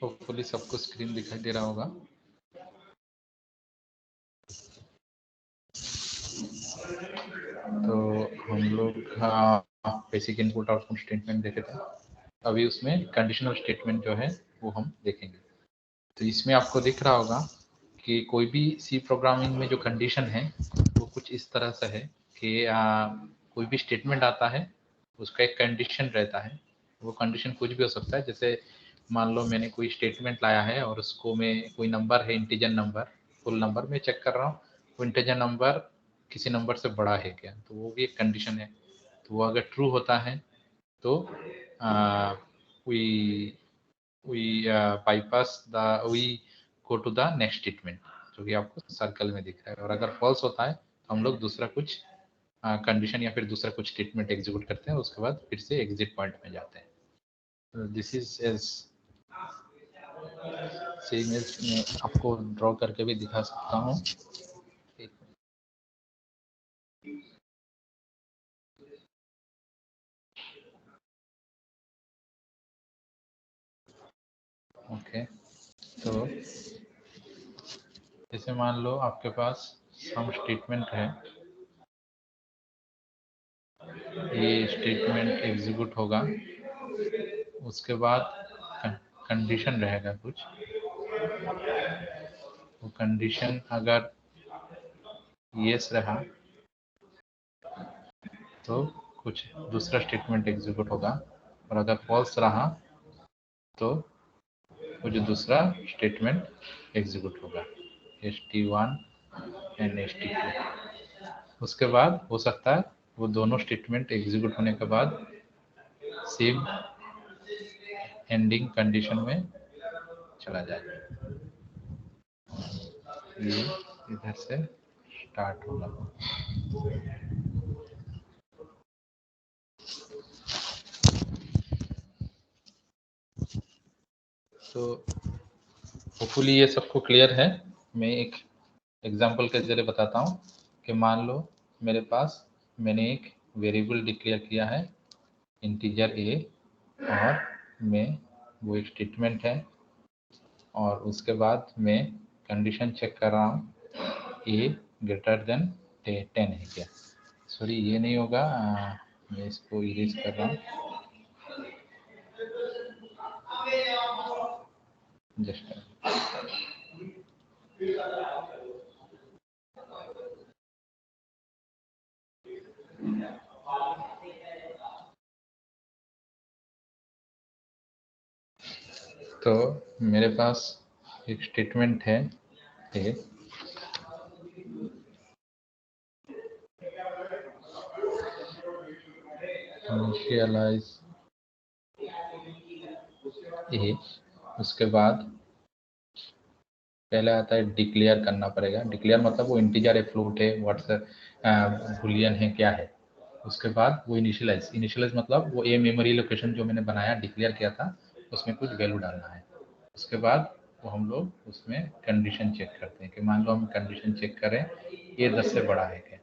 Hopefully सबको screen दिखाई दे रहा होगा। तो हम लोग बेसिक इनपुट आउटपुट स्टेटमेंट देखे थे, अभी उसमें कंडीशनल स्टेटमेंट जो है वो हम देखेंगे। तो इसमें आपको दिख रहा होगा कि कोई भी सी प्रोग्रामिंग में जो कंडीशन है वो कुछ इस तरह से है कि कोई भी स्टेटमेंट आता है उसका एक कंडीशन रहता है। वो कंडीशन कुछ भी हो सकता है, जैसे मान लो मैंने कोई स्टेटमेंट लाया है और उसको मैं कोई नंबर है, इंटीजर नंबर, फुल नंबर में चेक कर रहा हूँ वो इंटीजर नंबर किसी नंबर से बड़ा है क्या, तो वो भी एक कंडीशन है। तो वो अगर ट्रू होता है तो we bypass the we go to the next statement, जो कि आपको सर्कल में दिख रहा है। और अगर फॉल्स होता है तो हम लोग दूसरा कुछ कंडीशन या फिर दूसरा कुछ स्टेटमेंट एग्जीक्यूट करते हैं, उसके बाद फिर से एग्जिट पॉइंट में जाते हैं। This is as same as मैं आपको ड्रॉ करके भी दिखा सकता हूँ। ओके, तो जैसे मान लो आपके पास सम स्टेटमेंट है, ये स्टेटमेंट एग्जीक्यूट होगा, उसके बाद कंडीशन रहेगा कुछ, वो कंडीशन अगर यस रहा तो कुछ दूसरा स्टेटमेंट एग्जीक्यूट होगा, और अगर फॉल्स रहा तो कुछ दूसरा स्टेटमेंट एग्जीक्यूट होगा, st1 एंड st2। उसके बाद हो सकता है वो दोनों स्टेटमेंट एग्जीक्यूट होने के बाद सेम एंडिंग कंडीशन में चला जाए। ये इधर से स्टार्ट होगा। तो होपफुली ये सबको क्लियर है। मैं एक एग्जांपल के जरिए बताता हूँ कि मान लो मेरे पास मैंने एक वेरिएबल डिक्लेयर किया है इंटीजर a, और मैं वो एक स्टेटमेंट है, और उसके बाद मैं कंडीशन चेक कर रहा हूँ a ग्रेटर देन 10 है क्या। सॉरी, ये नहीं होगा, मैं इसको इरेज कर रहा हूँ। जस्ट तो मेरे पास एक स्टेटमेंट है ए, इनिशियलाइज ए, उसके बाद पहले आता है डिक्लेयर करना पड़ेगा। डिक्लेयर मतलब वो इंटीजर है, फ्लोट है, व्हाट्सएप बुलियन है, क्या है। उसके बाद वो इनिशियलाइज मतलब वो ए मेमोरी लोकेशन जो मैंने बनाया डिक्लेयर किया था उसमें कुछ वैल्यू डालना है। उसके बाद वो हम लोग उसमें कंडीशन चेक करते हैं कि मान लो हम कंडीशन चेक करें ये 10 से बड़ा है क्या।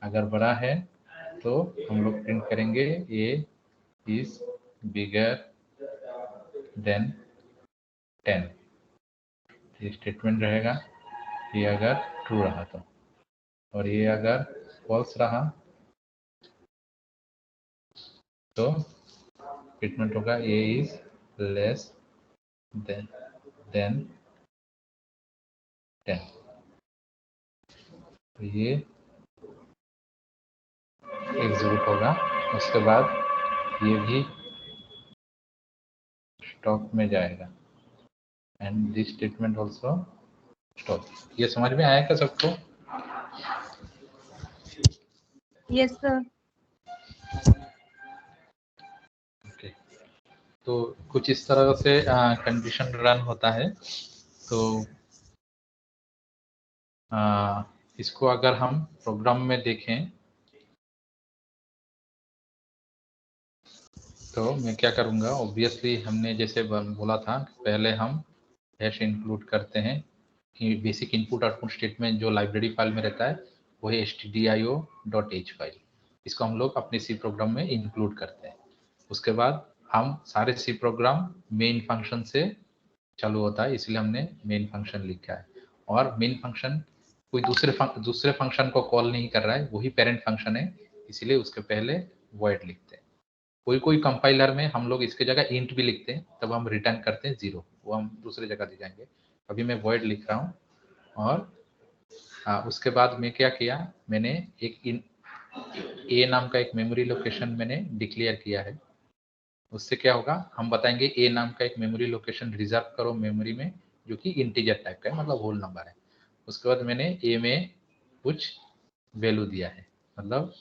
अगर बड़ा है तो हम लोग प्रिंट करेंगे ए इज बिगर देन 10, ये स्टेटमेंट रहेगा। ये अगर ट्रू रहा तो, और ये अगर फॉल्स रहा तो स्टेटमेंट होगा ए इज लेस देन 10। तो ये एग्जीक्यूट होगा। उसके बाद ये भी स्टॉप में जाएगा and this statement also stop. ये समझ में आया क्या सबको? Yes sir. ओके, तो कुछ इस तरह से कंडीशन रन होता है। तो इसको अगर हम प्रोग्राम में देखें तो मैं क्या करूँगा, ऑब्वियसली हमने जैसे बोला था पहले हम हैश इंक्लूड करते हैं कि बेसिक इनपुट आउटपुट स्टेटमेंट जो लाइब्रेरी फाइल में रहता है वो है stdio.h फाइल। इसको हम लोग अपने सी प्रोग्राम में इंक्लूड करते हैं। उसके बाद हम सारे सी प्रोग्राम मेन फंक्शन से चालू होता है, इसलिए हमने मेन फंक्शन लिखा है। और मेन फंक्शन कोई दूसरे फंक्शन को कॉल नहीं कर रहा है, वही पेरेंट फंक्शन है, इसीलिए उसके पहले वॉइड लिखते हैं। कोई कंपाइलर में हम लोग इसके जगह इंट भी लिखते हैं, तब हम रिटर्न करते हैं 0, वो हम दूसरी जगह दे जाएंगे। अभी मैं वॉइड लिख रहा हूँ। और उसके बाद मैं क्या किया, मैंने एक ए नाम का एक मेमोरी लोकेशन मैंने डिक्लेयर किया है। उससे क्या होगा, हम बताएंगे ए नाम का एक मेमोरी लोकेशन रिजर्व करो मेमोरी में, जो कि इंटीजर टाइप का है, मतलब होल नंबर है। उसके बाद मैंने ए में कुछ वैल्यू दिया है, मतलब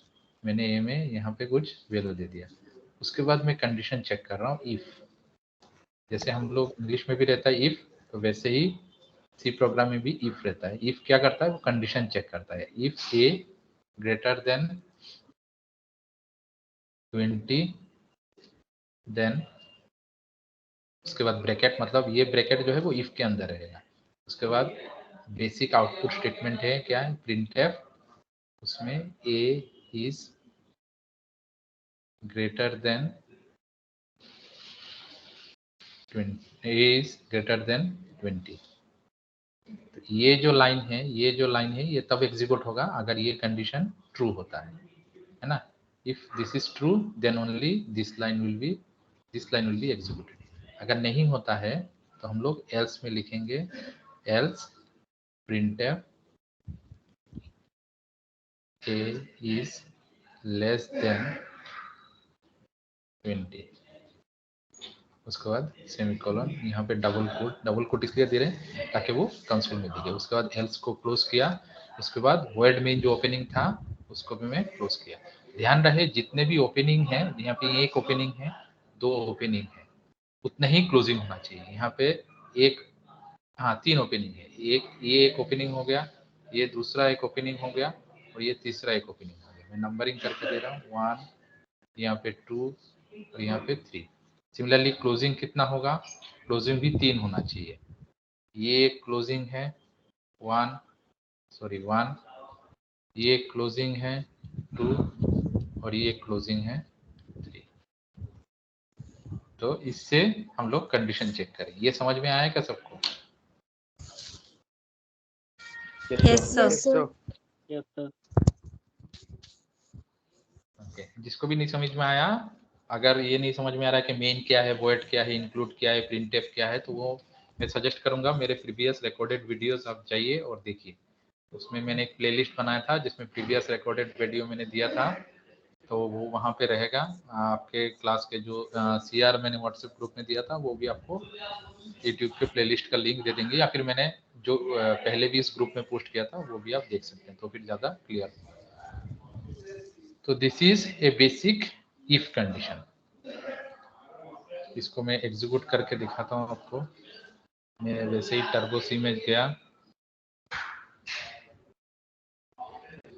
मैंने ए में यहाँ पे कुछ वैल्यू दे दिया। उसके बाद मैं कंडीशन चेक कर रहा हूँ इफ, जैसे हम लोग इंग्लिश में भी रहता है इफ, तो वैसे ही सी प्रोग्राम में भी इफ रहता है। इफ क्या करता है, वो कंडीशन चेक करता है। If a greater than 20, then उसके बाद ब्रैकेट, मतलब ये ब्रैकेट जो है वो इफ के अंदर रहेगा। उसके बाद बेसिक आउटपुट स्टेटमेंट है क्या है, प्रिंटफ, उसमें a is greater than 20, a is greater than 20। तो ये जो लाइन है ये तब एग्जीक्यूट होगा अगर ये कंडीशन ट्रू होता है ना। If this is true then only this line will be executed. अगर नहीं होता है तो हम लोग एल्स में लिखेंगे, else printf a is less than 20। उसके बाद सेमीकोलन, यहाँ पे डबल कोट इसलिए दे रहे हैं ताकि वो कंसोल में दिखे। उसके बाद एल्स को क्लोज किया। उसके बाद वर्ड में जो ओपनिंग था उसको भी मैं क्लोज किया। ध्यान रहे जितने भी ओपनिंग है, यहाँ पे एक ओपनिंग है, 2 ओपनिंग है, उतना ही क्लोजिंग होना चाहिए। यहाँ पे एक, हाँ 3 ओपनिंग है, ये एक ओपनिंग हो गया, ये दूसरा एक ओपनिंग हो गया, और ये तीसरा एक ओपनिंग हो गया। मैं नंबरिंग करके दे रहा हूँ, 1, यहाँ पे 2 और यहाँ पे 3। सिमिलरली क्लोजिंग कितना होगा, क्लोजिंग भी 3 होना चाहिए। ये क्लोजिंग है 1, ये क्लोजिंग है 2 और ये क्लोजिंग है 3। तो इससे हम लोग कंडीशन चेक करें। ये समझ में आया क्या सबको? Yes sir. ओके, जिसको भी नहीं समझ में आया, अगर ये नहीं समझ में आ रहा है कि मेन क्या है, वॉइड क्या है, इंक्लूड क्या है, प्रिंटफ क्या है, तो वो मैं सजेस्ट करूंगा मेरे प्रीवियस रिकॉर्डेड वीडियोस आप जाइए और देखिए। उसमें मैंने एक प्लेलिस्ट बनाया था जिसमें प्रीवियस रिकॉर्डेड वीडियो मैंने दिया था, तो वो वहाँ पे रहेगा। आपके क्लास के जो सीआर मैंने व्हाट्सएप ग्रुप में दिया था, वो भी आपको यूट्यूब के प्लेलिस्ट का लिंक दे देंगे, या फिर मैंने जो पहले भी इस ग्रुप में पोस्ट किया था वो भी आप देख सकते हैं, तो फिर ज़्यादा क्लियर। तो this is a basic if condition. इसको मैं एग्जीक्यूट करके दिखाता हूँ आपको। मैं वैसे ही टर्बो सी में गया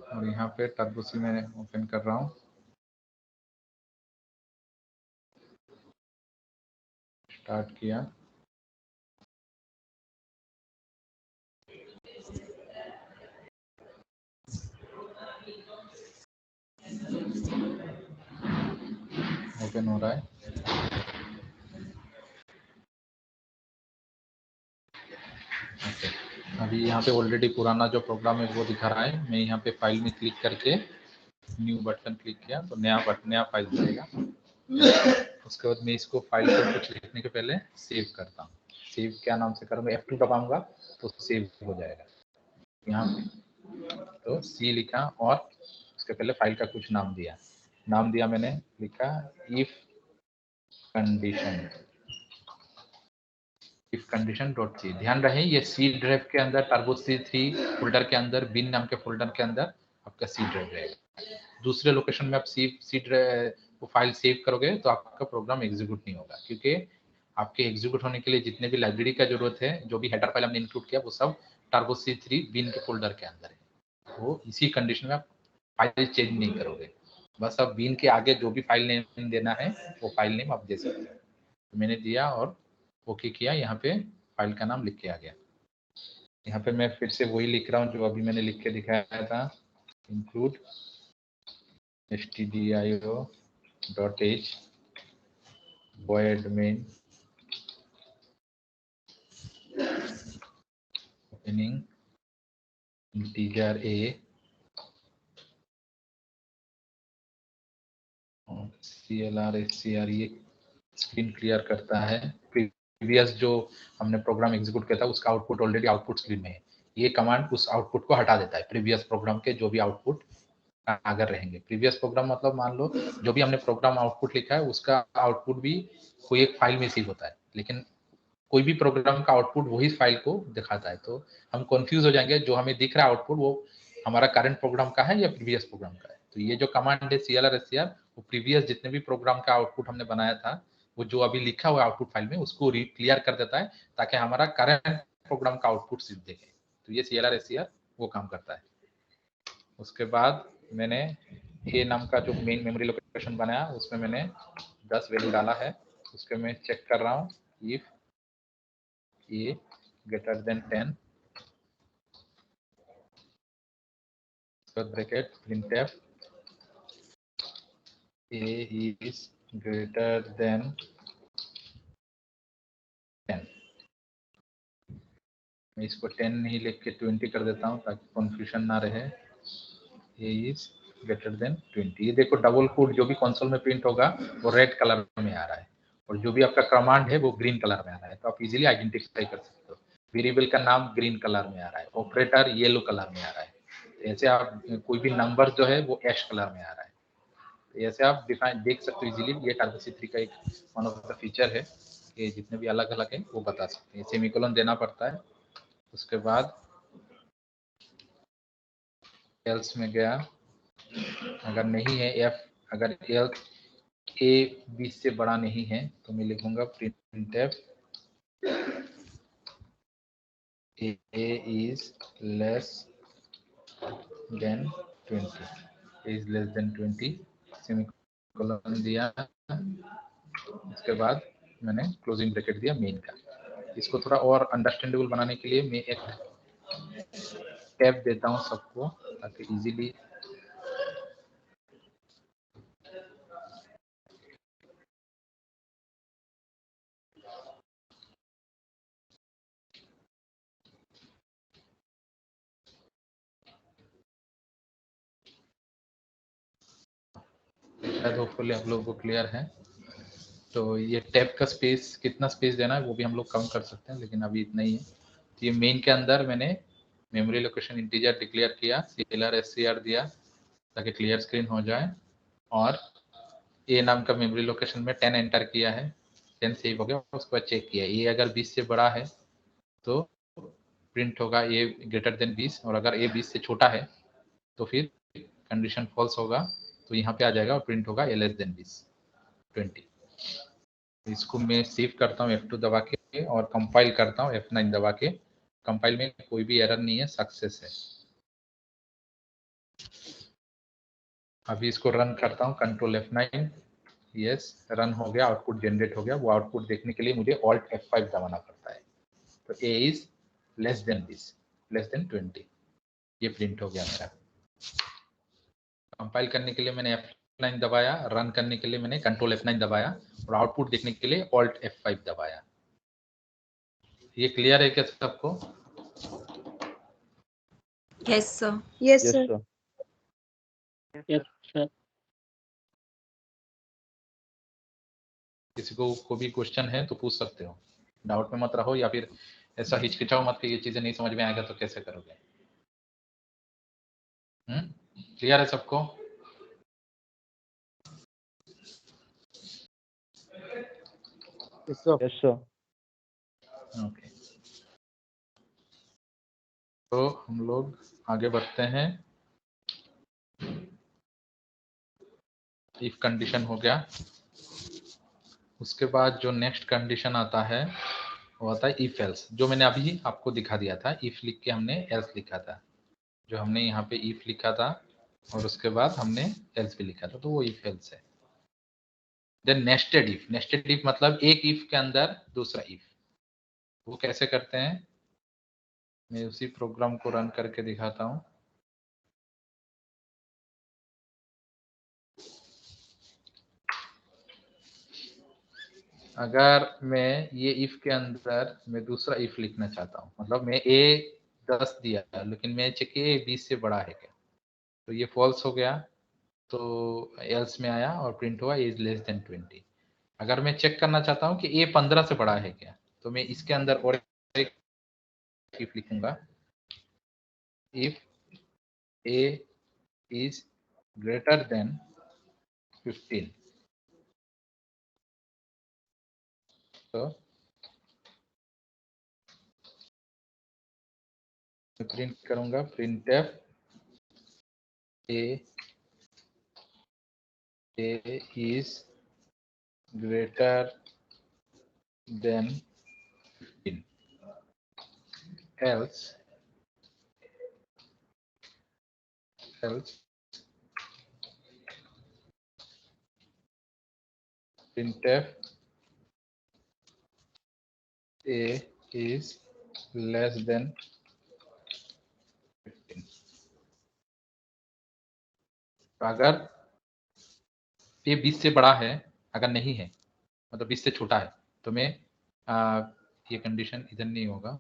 और यहाँ पे टर्बो सी में ओपन कर रहा हूँ। स्टार्ट किया, ओपन हो रहा है। ओके, अभी यहाँ पे ऑलरेडी पुराना जो प्रोग्राम है वो दिखा रहा है। मैं यहाँ पे फाइल में क्लिक करके न्यू बटन क्लिक किया तो नया फाइल जाएगा। उसके बाद मैं इसको फाइल को कुछ लिखने के पहले सेव करता हूँ। सेव क्या नाम से करूँगा, F2 दबाऊंगा तो सेव हो जाएगा। यहाँ पे तो सी लिखा और उसके पहले फाइल का कुछ नाम दिया मैंने लिखा इफ कंडीशन डॉट सी। ध्यान रहे ये सी ड्राइव के अंदर, टर्बो C3 फोल्डर के अंदर, बिन नाम के फोल्डर के अंदर आपका सी ड्राइव रहेगा। दूसरे लोकेशन में आप सी ड्राइव वो फाइल सेव करोगे तो आपका प्रोग्राम एग्जीक्यूट नहीं होगा, क्योंकि आपके एग्जीक्यूट होने के लिए जितने भी लाइब्रेरी का जरूरत है, जो भी हेडर फाइल हमने इंक्लूड किया, वो सब टर्बो C3 बिन के फोल्डर के अंदर है। वो इसी कंडीशन में आप फाइल चेंज नहीं करोगे, बस अब बिन के आगे जो भी फाइल नेम देना है वो फाइल नेम आप दे सकते हो। तो मैंने दिया और ओके किया। यहाँ पे फाइल का नाम लिख के आ गया। यहाँ पे मैं फिर से वही लिख रहा हूँ जो अभी मैंने लिख के दिखाया था, include stdio.h void main opening integer a clr scr, ये स्क्रीन क्लियर करता है। प्रीवियस जो हमने प्रोग्राम एग्जीक्यूट किया था उसका आउटपुट ऑलरेडी आउटपुट स्क्रीन में है। ये कमांड उस आउटपुट को हटा देता है, प्रीवियस प्रोग्राम के जो भी आउटपुट अगर रहेंगे। प्रीवियस प्रोग्राम मतलब मान लो जो भी हमने प्रोग्राम आउटपुट लिखा है उसका आउटपुट भी कोई एक फाइल में सेव होता है, लेकिन कोई भी प्रोग्राम का आउटपुट वही फाइल को दिखाता है। तो हम कंफ्यूज हो जाएंगे, जो हमें दिख रहा है आउटपुट वो हमारा करंट प्रोग्राम का है या प्रीवियस प्रोग्राम का है। तो ये जो कमांड है CLR SCR, वो प्रीवियस जितने भी प्रोग्राम का आउटपुट हमने बनाया था वो जो अभी लिखा हुआ आउटपुट फाइल में उसको क्लियर कर देता है, ताकि हमारा करंट प्रोग्राम का आउटपुट सिर्फ देखे। तो ये CLR SCR वो काम करता है। उसके बाद मैंने ए नाम का जो मेन मेमोरी लोकेशन बनाया उसमें मैंने 10 वैल्यू डाला है। उसके मैं चेक कर रहा हूँ if a greater then 10 bracket printf a is greater than 10। मैं इसको 10 नहीं लिख के 20 कर देता हूँ ताकि कंफ्यूजन ना रहे। a is greater than 20। ये देखो डबल कोड जो भी कंसोल में प्रिंट होगा वो रेड कलर में आ रहा है और जो भी आपका कमांड है वो ग्रीन कलर में आ रहा है। तो आप इजीली आइडेंटिफाई कर सकते हो। वेरिएबल का नाम ग्रीन कलर में आ रहा है, ऑपरेटर येलो कलर में आ रहा है। ऐसे आप कोई भी नंबर जो है वो ऐश कलर में आ रहा है। ऐसे आप डिफाइन देख सकते हो इजीली। ये टर्बो C3 का एक वन ऑफ द फीचर है कि जितने भी अलग अलग है वो बता सकते हैं। सेमीकोलन देना पड़ता है। उसके बाद एल्स में गया, अगर नहीं है एफ, अगर एल्स ए 20 से बड़ा नहीं है तो मैं लिखूंगा printf a is less than 20, is less than 20 semicolon दिया। उसके बाद मैंने क्लोजिंग ब्रैकेट दिया मेन का। इसको थोड़ा और अंडरस्टैंडेबल बनाने के लिए मैं एक टैब देता हूँ सबको ताकि इजीली शायद होपफुली आप लोगों को क्लियर है। तो ये टैब का स्पेस कितना स्पेस देना है वो भी हम लोग कम कर सकते हैं, लेकिन अभी इतना ही है। तो ये मेन के अंदर मैंने मेमोरी लोकेशन इंटीजर डिक्लेयर किया, CLR SCR दिया ताकि क्लियर स्क्रीन हो जाए, और ए नाम का मेमोरी लोकेशन में 10 एंटर किया है। 10 सेव हो गया। उसके बाद चेक किया ए अगर 20 से बड़ा है तो प्रिंट होगा ए ग्रेटर देन 20, और अगर ए 20 से छोटा है तो फिर कंडीशन फॉल्स होगा, तो यहाँ पे आ जाएगा और प्रिंट होगा ए लेस देन 20। इसको मैं सेव करता हूँ F2 दबा के और कंपाइल करता हूँ F9 दबा के। कंपाइल में कोई भी एरर नहीं है, सक्सेस है। अभी इसको रन करता हूँ, कंट्रोल F9। यस, रन हो गया, आउटपुट जनरेट हो गया। वो आउटपुट देखने के लिए मुझे Alt F5 दबाना पड़ता है। तो A is less than 20, less than 20, ये प्रिंट हो गया मेरा। कंपाइल करने के लिए मैंने F9 दबाया, रन करने के लिए मैंने कंट्रोल F9 दबाया, और आउटपुट देखने के लिए Alt F5 दबाया। ये क्लियर है क्या सबको? Yes sir. Yes sir. Yes sir. किसी को भी क्वेश्चन है तो पूछ सकते हो, डाउट में मत रहो, या फिर ऐसा हिचकिचाओ मत कि ये चीजें नहीं समझ में आएगा तो कैसे करोगे। क्लियर है सबको? Yes sir. Yes sir. Okay, तो हम लोग आगे बढ़ते हैं। इफ कंडीशन हो गया, उसके बाद जो नेक्स्ट कंडीशन आता है वो आता है इफ एल्स, जो मैंने अभी आपको दिखा दिया था। इफ लिख के हमने एल्स लिखा था, जो हमने यहाँ पे इफ लिखा था और उसके बाद हमने एल्स भी लिखा था, तो वो इफ एल्स है। Then nested if. Nested if मतलब एक इफ के अंदर दूसरा इफ। वो कैसे करते हैं, मैं उसी प्रोग्राम को रन करके दिखाता हूँ। अगर मैं ये इफ के अंदर मैं दूसरा इफ लिखना चाहता हूँ, मतलब मैं a 10 दिया लेकिन मैं चेक किया a 20 से बड़ा है क्या, तो ये फॉल्स हो गया, तो एल्स में आया और प्रिंट हुआ इज लेस देन 20। अगर मैं चेक करना चाहता हूँ कि a 15 से बड़ा है क्या, तो मैं इसके अंदर और एक इफ लिखूंगा, if a is greater than 15, तो मैं प्रिंट करूंगा printf a is greater than 15, else printf a is less than 15। तो अगर ये 20 से बड़ा है, अगर नहीं है मतलब 20 से छोटा है, तो मैं ये कंडीशन इधर नहीं होगा,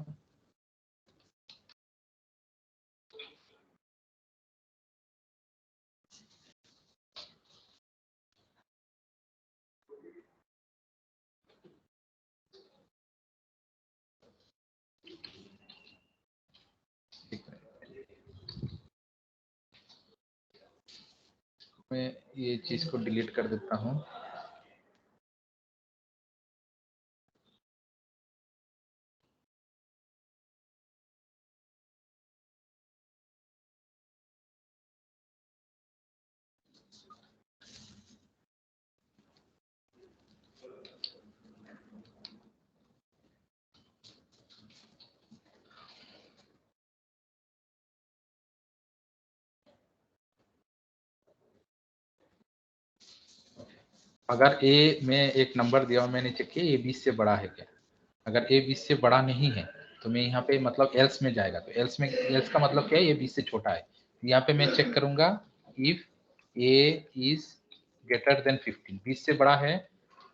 मैं ये चीज को डिलीट कर देता हूँ। अगर a में एक नंबर दिया और मैंने चेक किया ये 20 से बड़ा है क्या, अगर a 20 से बड़ा नहीं है तो मैं यहाँ पे मतलब एल्स में जाएगा, तो एल्स का मतलब क्या है, ये 20 से छोटा है, यहाँ पे मैं चेक करूंगा if a is greater then 15, 20 से बड़ा है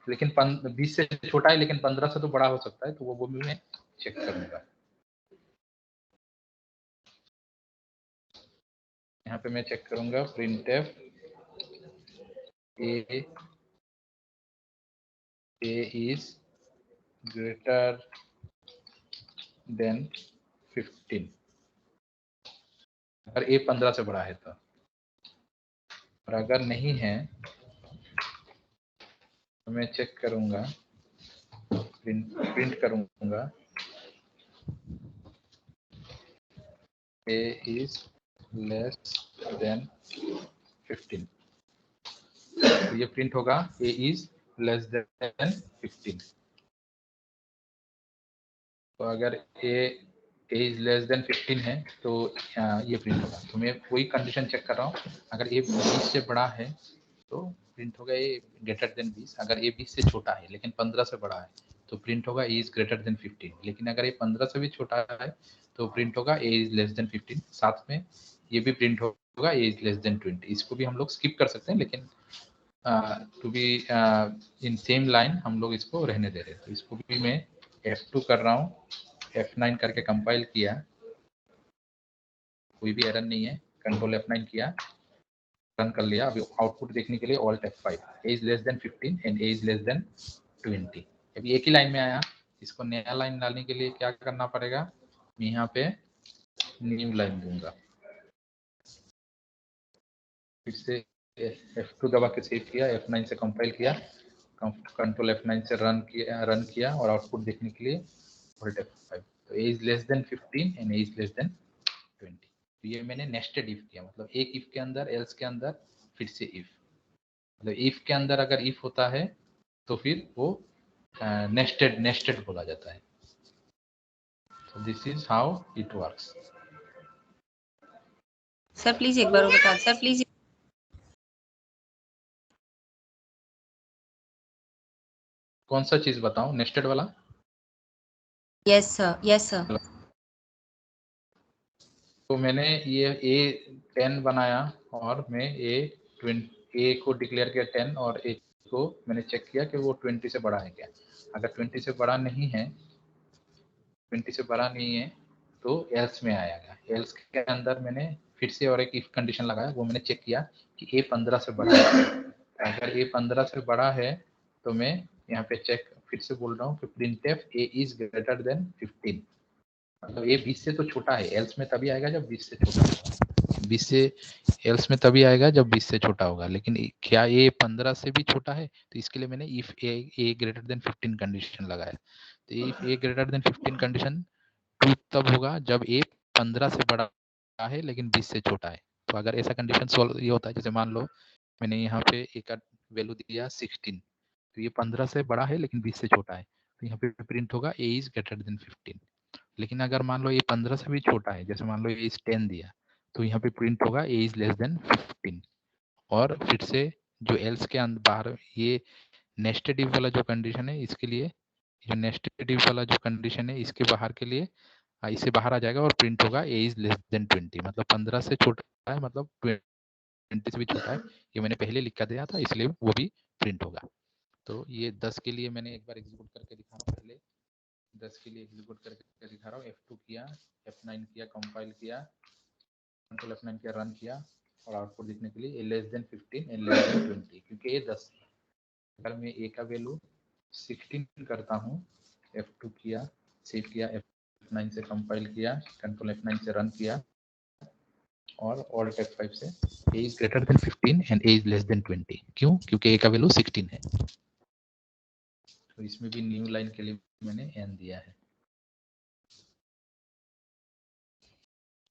लेकिन 20 से छोटा है लेकिन 15 से तो बड़ा हो सकता है, तो वो भी मैं चेक करूंगा। यहाँ पे मैं चेक करूंगा printf a is greater than 15, अगर a 15 से बड़ा है तो, और अगर नहीं है तो मैं चेक करूंगा, प्रिंट करूंगा a is less than 15, तो ये प्रिंट होगा a is less than 15। तो अगर a is less than 15 है तो ये प्रिंट होगा, तो मैं वही कंडीशन चेक कर रहा हूँ, अगर a 20 से बड़ा है तो प्रिंट होगा a ग्रेटर देन 20, अगर a 20 से छोटा है लेकिन 15 से बड़ा है तो प्रिंट होगा a is ग्रेटर देन 15, लेकिन अगर ये 15 से भी छोटा है तो प्रिंट होगा a is लेस देन 15, साथ में ये भी प्रिंट होगा a is लेस देन 20। इसको भी हम लोग स्किप कर सकते हैं, लेकिन to be in same line हम लोग इसको रहने दे रहे हैं, तो इसको भी मैं F2 कर रहा हूँ, F9 करके कंपाइल किया, कोई भी एरर नहीं है, कंट्रोल F9 किया, रन कर लिया। अभी आउटपुट देखने के लिए alt F5, a is less than 15 and a is less than 20। अभी एक ही लाइन में आया, इसको नया लाइन डालने के लिए क्या करना पड़ेगा, मैं यहाँ पे न्यू लाइन दूंगा, फिर से F2 दबा के सेव किया, F9 से कंपाइल किया, कंट्रोल F9 से रन किया और आउटपुट देखने के लिए ऑल्ट F5, तो a is less than 15 and a is less than 20। तो ये मैंने नेस्टेड इफ किया, मतलब एक इफ के अंदर एल्स के अंदर फिर से इफ, मतलब इफ के अंदर अगर इफ होता है तो फिर वो नेस्टेड बोला जाता है। so this is how it works। Sir please एक बार बता सर प्लीज। कौन सा चीज बताऊं, नेस्टेड वाला? Yes, sir. Yes, sir. तो मैंने ये A10 बनाया और मैं A को डिक्लेयर किया 10 और A को मैंने चेक किया कि वो 20 से बड़ा है क्या। अगर 20 से बड़ा नहीं है, 20 से बड़ा नहीं है तो एल्स में आएगा। एल्स के अंदर मैंने फिर से और एक इफ कंडीशन लगाया, वो मैंने चेक किया कि A 15 से बड़ा है। अगर A 15 से बड़ा है तो मैं यहाँ पे चेक फिर से बोल रहा हूँ कि printf A is greater than 15, मतलब A 20 से तो छोटा है। एल्स में तभी आएगा जब 20 से छोटा होगा। 20 से एल्स में तभी आएगा जब 20 से छोटा होगा, लेकिन क्या A 15 से भी छोटा है? तो इसके लिए मैंने if A greater than 15 condition लगाया। तो if A greater than 15 condition true तब होगा जब A 15 से बड़ा है लेकिन 20 से छोटा है। तो अगर ऐसा कंडीशन सॉल्व ये होता है, जैसे मान लो मैंने यहाँ पे A का वैल्यू दिया 16, तो ये 15 से बड़ा है लेकिन 20 से छोटा है, तो यहाँ पे प्रिंट होगा A is greater than 15। लेकिन अगर मान लो ये 15 से भी छोटा है, जैसे मान लो ये 10 दिया, तो यहाँ पे प्रिंट होगा A is less than 15। और फिर से जो एल्स के अंदर बाहर ये नेस्टेड इफ वाला जो कंडीशन है, इसके लिए जो नेस्टेड इफ वाला जो कंडीशन है इसके बाहर के लिए इससे बाहर आ जाएगा और प्रिंट होगा A is less than 20, मतलब 15 से छोटा है, मतलब 20 से भी छोटा है। ये मैंने पहले लिखा दिया था इसलिए वो भी प्रिंट होगा। तो ये 10 के लिए मैंने एक बार एग्जीक्यूट करके दिखा रहा हूँ। पहले 10 के लिए एग्जीक्यूट करके दिखा रहा हूँ। F2 किया, F9 किया, कंपाइल किया, कंट्रोल F9 किया, रन किया और आउटपुट देखने के लिए less than 15 and less than 20, क्योंकि ये 10। अगर मैं A का वैल्यू 16 करता हूँ, F2 किया, सेव किया, F9 से कंपाइल किया, कंट्रोल F9 से रन किया और Alt F5 से A is greater than 15 and A is less than 20। क्यों? क्योंकि A का वैल्यू 16 है। तो इसमें भी न्यू लाइन के लिए मैंने n दिया है।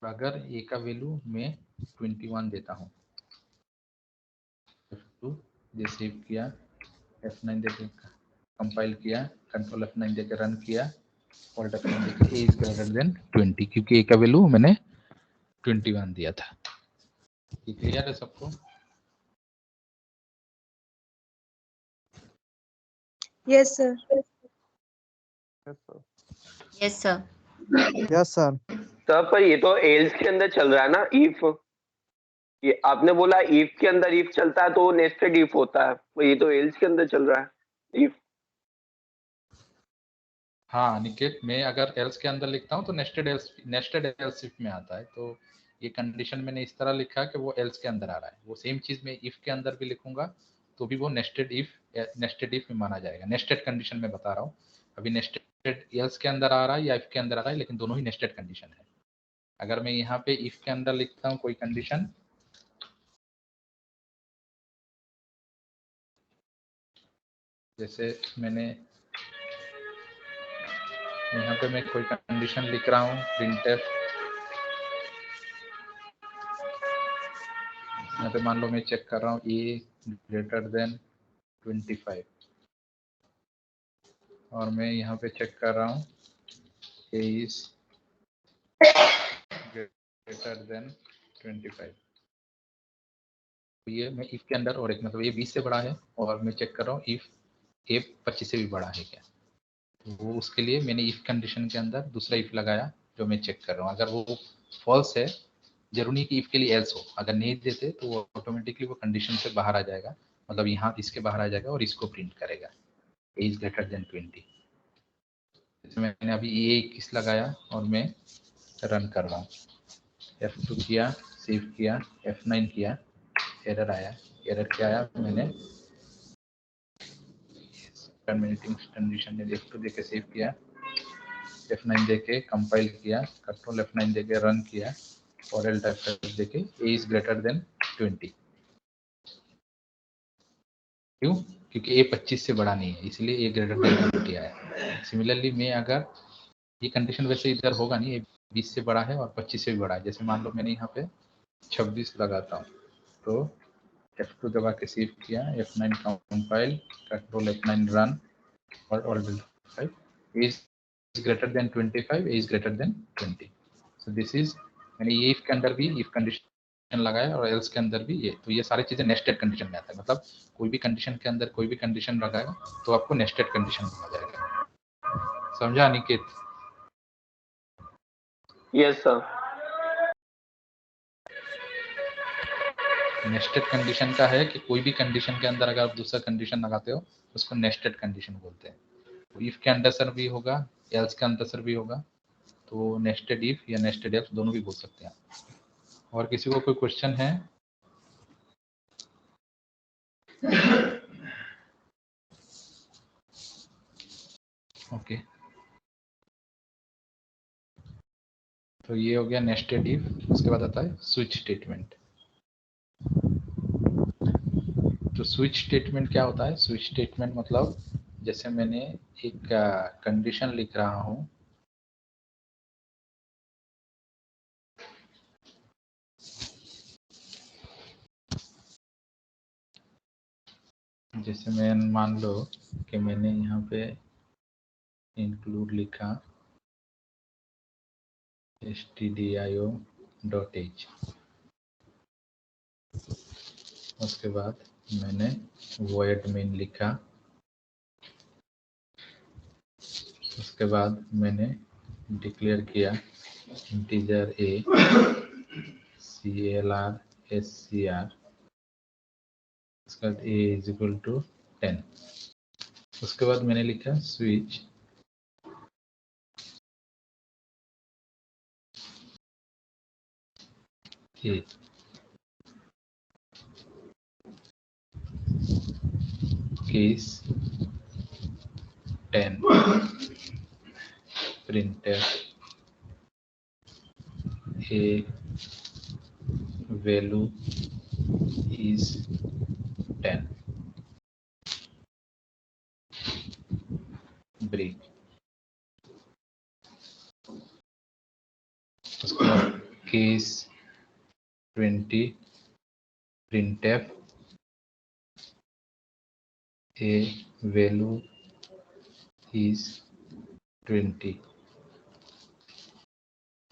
अगर A का वैल्यू मैं 21 देता हूँ, F2 ये सेव किया, F9 देके कंपाइल किया, कंट्रोल F9 देके रन किया, Alt F9 देके A is greater than 20, क्योंकि A का वैल्यू मैंने 21 दिया था। ये क्लियर है सबको? Yes, sir. Yes, sir. Yes sir. Sir पर ये तो एल्स के अंदर चल रहा है ना, इफ ये आपने बोला इफ के अंदर इफ चलता है तो नेस्टेड इफ होता है, तो ये तो एल्स के अंदर चल रहा है इफ। हाँ निकेत, मैं अगर एल्स के अंदर लिखता हूँ तो नेस्टेड एल्स इफ में आता है। तो ये कंडीशन मैंने इस तरह लिखा कि वो एल्स के अंदर आ रहा है। वो सेम चीज मैं इफ के अंदर भी लिखूंगा तो भी वो नेस्टेड इफ में माना जाएगा। नेस्टेड कंडीशन में बता रहा हूँ, अभी नेस्टेड एल्स के अंदर आ रहा है या इफ के अंदर आ रहा है, लेकिन दोनों ही नेस्टेड कंडीशन है। अगर मैं यहाँ पे इफ के अंदर लिखता हूँ कोई कंडीशन, जैसे मैंने यहाँ पे मैं कोई कंडीशन लिख रहा हूँ printf, यहाँ पे मान लो मैं चेक कर रहा हूँ A greater than 25 और मैं यहाँ पे चेक कर रहा हूँ A is greater than 25। ये मैं इफ के अंदर, और एक मतलब ये 20 से बड़ा है और मैं चेक कर रहा हूँ इफ A 25 से भी बड़ा है क्या। वो उसके लिए मैंने इफ कंडीशन के अंदर दूसरा इफ लगाया जो मैं चेक कर रहा हूँ। अगर वो फॉल्स है, जरूरी नहीं कि इफ के लिए एल्स हो, अगर नहीं देते तो वो ऑटोमेटिकली वो कंडीशन से बाहर आ जाएगा, मतलब यहाँ इसके बाहर आ जाएगा और इसको प्रिंट करेगा A is greater than 20। जैसे मैंने अभी ये 21 लगाया और मैं रन कर रहा हूँ, F2 किया, सेव किया, F9 किया, एरर आया। एरर क्या आया, मैंने टर्मिनेटिंग कंडीशन में F2 देके सेव किया, F9 देके कंपाइल किया, कंट्रोल F9 देके रन किया और Alt F5 देके A is greater than 20। क्यों? क्योंकि A 25 से बड़ा नहीं है, इसलिए A greater than 20 आया। सिमिलरली मैं अगर ये कंडीशन वैसे इधर होगा नहीं, A 20 से बड़ा है और 25 से भी बड़ा है। जैसे मान लो मैंने यहाँ पे 26 लगाता हूँ, तो F2 दबा के सेव किया, F9 compile, control F9 run और Alt F5, A is greater than 25, A is greater than 20। So this is, मैंने ये इफ के अंदर भी इफ कंडीशन लगाया और एल्स के अंदर भी ये, तो ये सारी चीजें नेस्टेड कंडीशन में आता है। मतलब कोई भी कंडीशन के अंदर कोई भी कंडीशन लगाएगा तो आपको नेस्टेड कंडीशन में आ जाएगा। समझा Niket? Yes sir. Nested condition का है कि कोई भी कंडीशन के अंदर अगर आप दूसरा कंडीशन लगाते हो उसको नेस्टेड कंडीशन बोलते हैं। तो इफ के अंदर सर भी होगा, एल्स के अंदर सर भी होगा, तो नेस्टेड इफ या नेस्टेड एल्स दोनों भी बोल सकते हैं। और किसी को कोई क्वेश्चन है? ओके, तो ये हो गया नेस्टेड इफ। उसके बाद आता है स्विच स्टेटमेंट। तो स्विच स्टेटमेंट क्या होता है? स्विच स्टेटमेंट मतलब जैसे मैंने एक कंडीशन लिख रहा हूं, जैसे मैं मान लो कि मैंने यहाँ पे इंक्लूड लिखा stdio.h, उसके बाद मैंने void main लिखा, उसके बाद मैंने डिक्लेयर किया इंटीजर a clr scr, उसके बाद a इज इक्वल टू 10। उसके बाद मैंने लिखा switch a case 10 printf a value is 10 break. उसके बाद case 20 printf a value is 20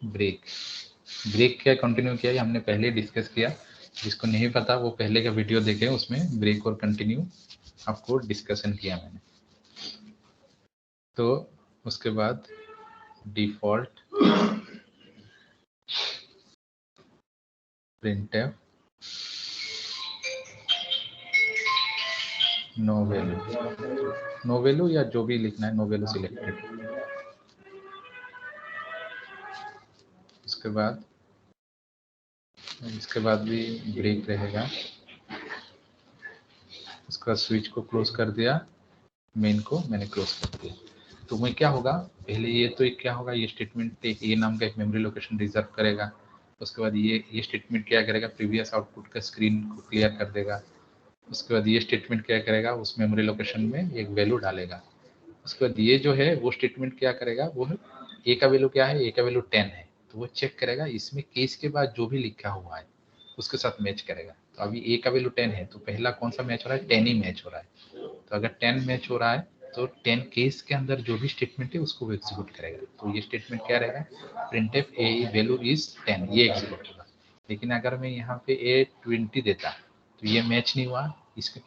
break. Break क्या कंटिन्यू किया ये हमने पहले डिस्कस किया, जिसको नहीं पता वो पहले का वीडियो देखें, उसमें ब्रेक और कंटिन्यू आपको डिस्कशन किया मैंने। तो उसके बाद डिफॉल्ट printf नो वैल्यू या जो भी लिखना है, नो वैल्यू सिलेक्टेड। उसके बाद इसके बाद भी ब्रेक रहेगा। उसका स्विच को क्लोज कर दिया, मेन को मैंने क्लोज कर दिया। तो मैं क्या होगा, पहले ये तो एक क्या होगा, ये स्टेटमेंट एक ए नाम का एक मेमोरी लोकेशन रिजर्व करेगा। उसके बाद ये स्टेटमेंट क्या करेगा, प्रीवियस आउटपुट का स्क्रीन को क्लियर कर देगा। उसके बाद ये स्टेटमेंट क्या करेगा, उस मेमोरी लोकेशन में एक वैल्यू डालेगा। उसके बाद ये जो है वो स्टेटमेंट क्या करेगा, वो ए का वैल्यू क्या है, ए का वैल्यू 10 है, तो वो चेक करेगा इसमें केस के बाद जो भी लिखा हुआ है उसके साथ मैच करेगा। तो अभी ए का वैल्यू 10 है, तो पहला कौन सा मैच हो रहा है, 10 ही मैच हो रहा है। तो अगर 10 मैच हो रहा है तो 10 केस के अंदर जो भी स्टेटमेंट है उसको वो एग्जीक्यूट करेगा। तो ये स्टेटमेंट क्या रहेगा, प्रिंटफ ए वैल्यू इज 10, ये एग्जीक्यूट होगा। लेकिन अगर मैं यहाँ पे ए 20 देता तो ये मैच नहीं हुआ,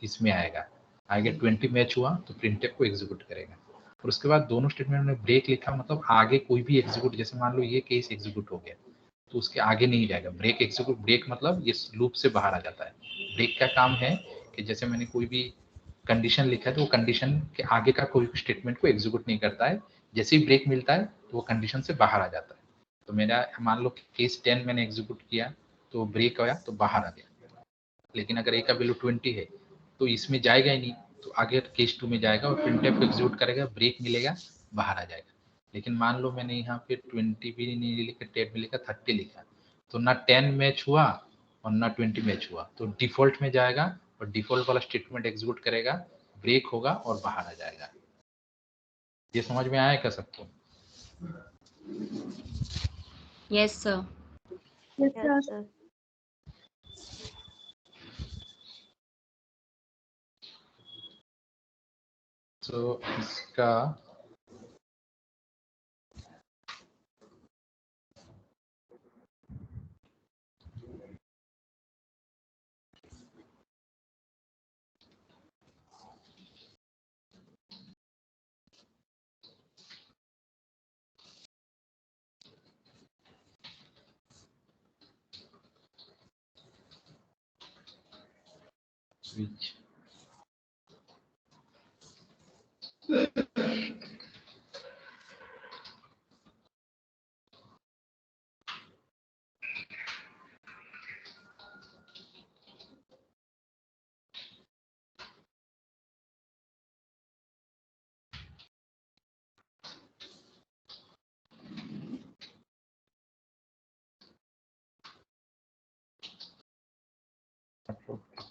इसमें आएगा 20 मैच हुआ तो प्रिंटफ को एग्जीक्यूट करेगा। और उसके बाद दोनों स्टेटमेंट में ब्रेक लिखा, मतलब आगे कोई भी एग्जीक्यूट, जैसे मान लो ये केस एग्जीक्यूट हो गया तो उसके आगे नहीं जाएगा। ब्रेक एग्जीक्यूट, ब्रेक मतलब ये लूप से बाहर आ जाता है। ब्रेक का काम है कि जैसे मैंने कोई भी कंडीशन लिखा है तो वो कंडीशन के आगे का कोई स्टेटमेंट को एग्जीक्यूट नहीं करता है, जैसे ही ब्रेक मिलता है तो वो कंडीशन से बाहर आ जाता है। तो मेरा मान लो केस 10 मैंने एग्जीक्यूट किया तो ब्रेक आया तो बाहर आ गया। लेकिन अगर ए का वैल्यू 20 है तो इसमें जाएगा ही नहीं, तो आगे केस 2 में जाएगा और प्रिंटफ को एग्जीक्यूट करेगा, ब्रेक मिलेगा, बाहर आ जाएगा। लेकिन मान लो मैंने यहाँ पे 20 भी नहीं लिखा, 10 भी लिखा, 30 लिखा, तो ना 10 मैच हुआ और ना 20 मैच हुआ, तो डिफॉल्ट में जाएगा और डिफॉल्ट वाला स्टेटमेंट एग्जीक्यूट करेगा, ब्रेक होगा और बाहर आ जाएगा। ये समझ में आया क्या सबको? Yes, sir. Yes, sir. तो इसका स्विच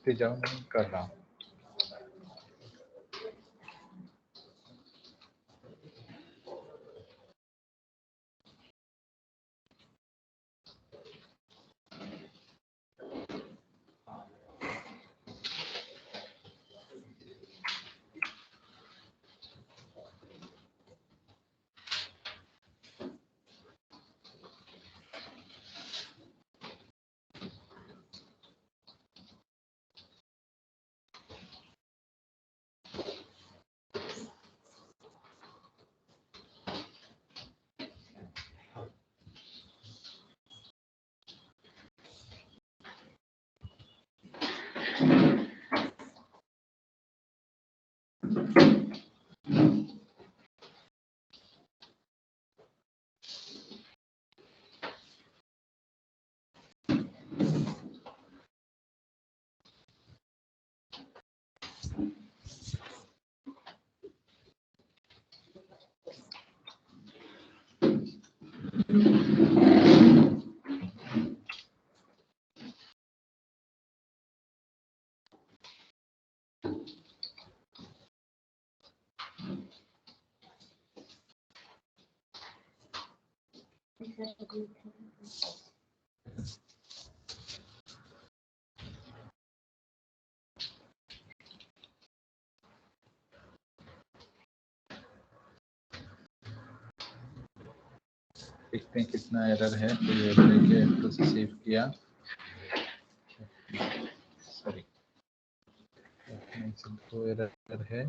लिखते जाओ, मैं कर रहा हूँ। देखते हैं कितना एरर है। तो ये लेके F2 से सेव किया, सॉरी तो एरर है,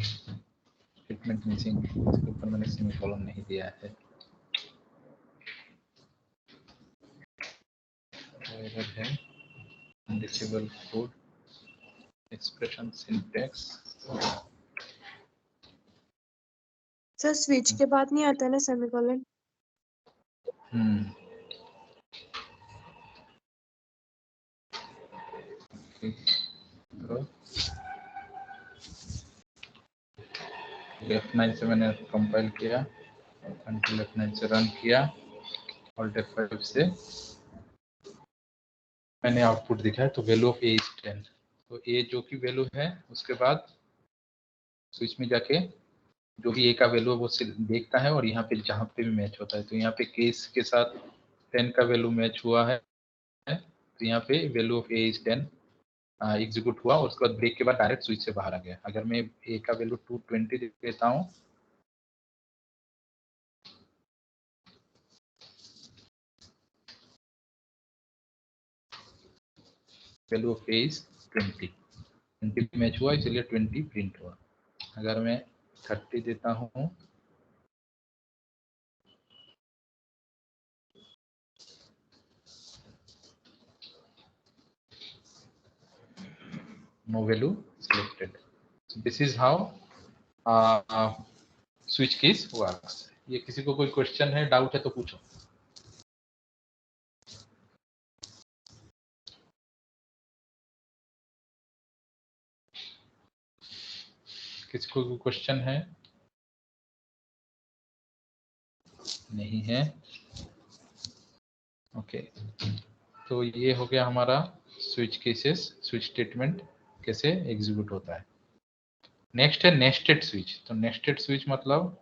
स्टेटमेंट मिसिंग, इसके ऊपर मैंने सेमीकोलन नहीं दिया है। एरर है अनडिसेबल code expression syntax. Sir switch के बाद नहीं आता ना सेमीकोलन? तो F9 से मैंने कंपाइल किया, कंट्रोल F9 से रन किया, Alt F5 से मैंने आउटपुट दिखाया। तो वैल्यू ऑफ ए इज 10। तो ए जो की वैल्यू है, उसके बाद स्विच में जाके जो भी ए का वैल्यू है वो देखता है, और यहाँ पे जहाँ पे भी मैच होता है, तो यहाँ पे केस के साथ 10 का वैल्यू मैच हुआ है, तो यहाँ पे value of A is 10 execute हुआ, और उसके बाद ब्रेक के बाद डायरेक्ट स्विच से बाहर आ गया। अगर मैं ए का वैल्यू 220 देता हूँ, value of A is 20 match हुआ, इसलिए 20 प्रिंट हुआ। अगर मैं 30 देता हूँ, no value selected. So this is how switch keys works. ये किसी को कोई क्वेश्चन है, डाउट है तो पूछो। किसी को कोई क्वेश्चन है? नहीं है। ओके, तो ये हो गया हमारा स्विच केसेस, स्विच स्टेटमेंट कैसे एग्जीक्यूट होता है। नेक्स्ट है नेस्टेड स्विच। तो नेस्टेड स्विच मतलब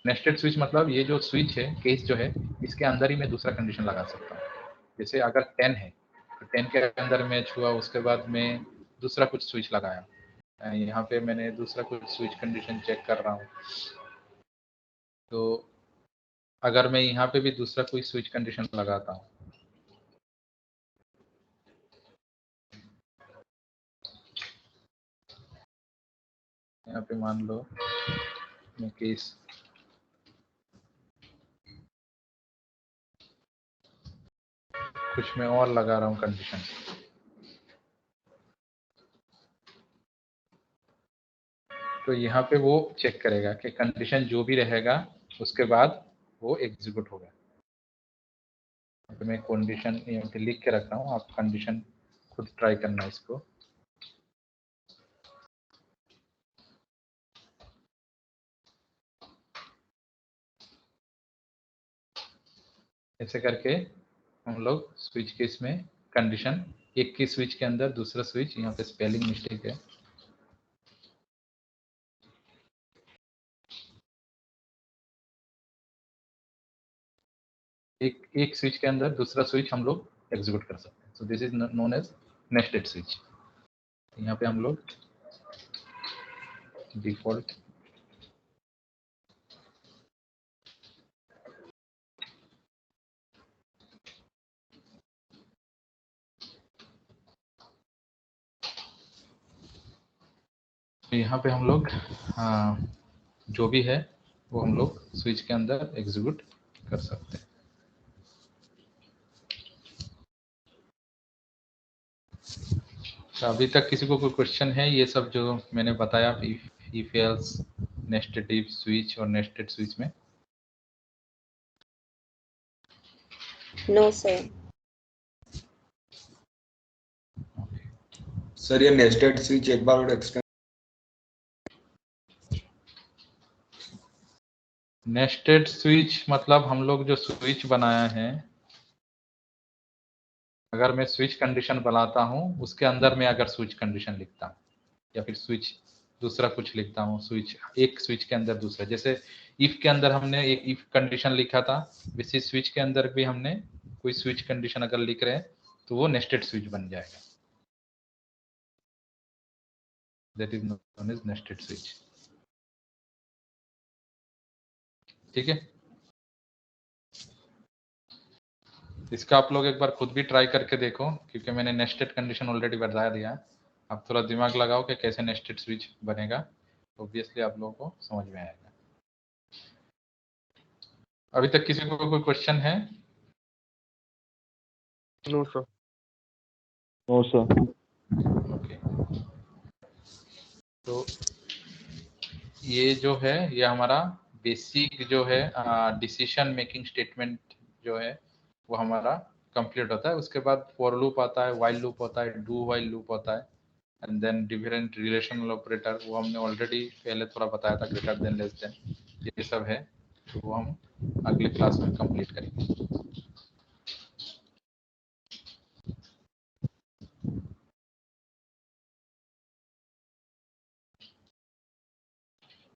नेस्टेड स्विच मतलब ये जो स्विच है, केस जो है, इसके अंदर ही मैं दूसरा कंडीशन लगा सकता हूँ। जैसे अगर 10 है तो 10 के अंदर मैच हुआ, उसके बाद मैं दूसरा कुछ स्विच लगाया, यहाँ पे मैंने दूसरा कुछ स्विच कंडीशन चेक कर रहा हूँ। तो अगर मैं यहाँ पे भी दूसरा कोई स्विच कंडीशन लगाता हूँ, यहाँ पे मान लो मैं केस कुछ मैं और लगा रहा हूँ कंडीशन, तो यहाँ पे वो चेक करेगा कि कंडीशन जो भी रहेगा उसके बाद वो एग्जीक्यूट होगा। तो मैं कंडीशन यहाँ पे लिख के रख रहा हूँ, आप कंडीशन खुद ट्राई करना इसको। ऐसे करके हम लोग स्विच के इसमें कंडीशन, एक की स्विच के अंदर दूसरा स्विच, यहाँ पे स्पेलिंग मिस्टेक है, एक स्विच के अंदर दूसरा स्विच हम लोग एग्जीक्यूट कर सकते हैं। So this is known as nested switch. यहाँ पे हम लोग डिफॉल्ट यहाँ पे हम लोग जो भी है वो हम लोग स्विच के अंदर एग्जीक्यूट कर सकते हैं। तो अभी तक किसी को कोई क्वेश्चन है? ये सब जो मैंने बताया if else, nested if switch और नेस्टेड स्विच में। No, sir. सर ये नेस्टेड स्विच एक बार और एक्सप्लेन। नेस्टेड स्विच मतलब हम लोग जो स्विच बनाया है, अगर मैं स्विच कंडीशन बनाता हूँ उसके अंदर मैं अगर स्विच कंडीशन लिखता हूँ या फिर स्विच दूसरा कुछ लिखता हूँ, स्विच एक स्विच के अंदर दूसरा, जैसे इफ के अंदर हमने एक इफ कंडीशन लिखा था, वैसे स्विच के अंदर भी हमने कोई स्विच कंडीशन अगर लिख रहे हैं तो वो नेस्टेड स्विच बन जाएगा। That is known as nested switch. ठीक है, इसका आप लोग एक बार खुद भी ट्राई करके देखो, क्योंकि मैंने नेस्टेड कंडीशन ऑलरेडी बता दिया। आप थोड़ा दिमाग लगाओ कि कैसे नेस्टेड स्विच बनेगा, ऑब्वियसली आप लोगों को समझ में आएगा। अभी तक किसी को कोई क्वेश्चन है? No sir. No sir. Okay, तो ये जो है ये हमारा बेसिक जो है डिसीजन मेकिंग स्टेटमेंट जो है वो हमारा कंप्लीट होता है। उसके बाद फॉर लूप आता है, व्हाइल लूप होता है, डू व्हाइल लूप होता है, and then different relational operator, वो हमने ऑलरेडी पहले थोड़ा बताया था, ग्रेटर देन, लेस देन, ये सब है, तो वो हम अगले क्लास में कंप्लीट करेंगे।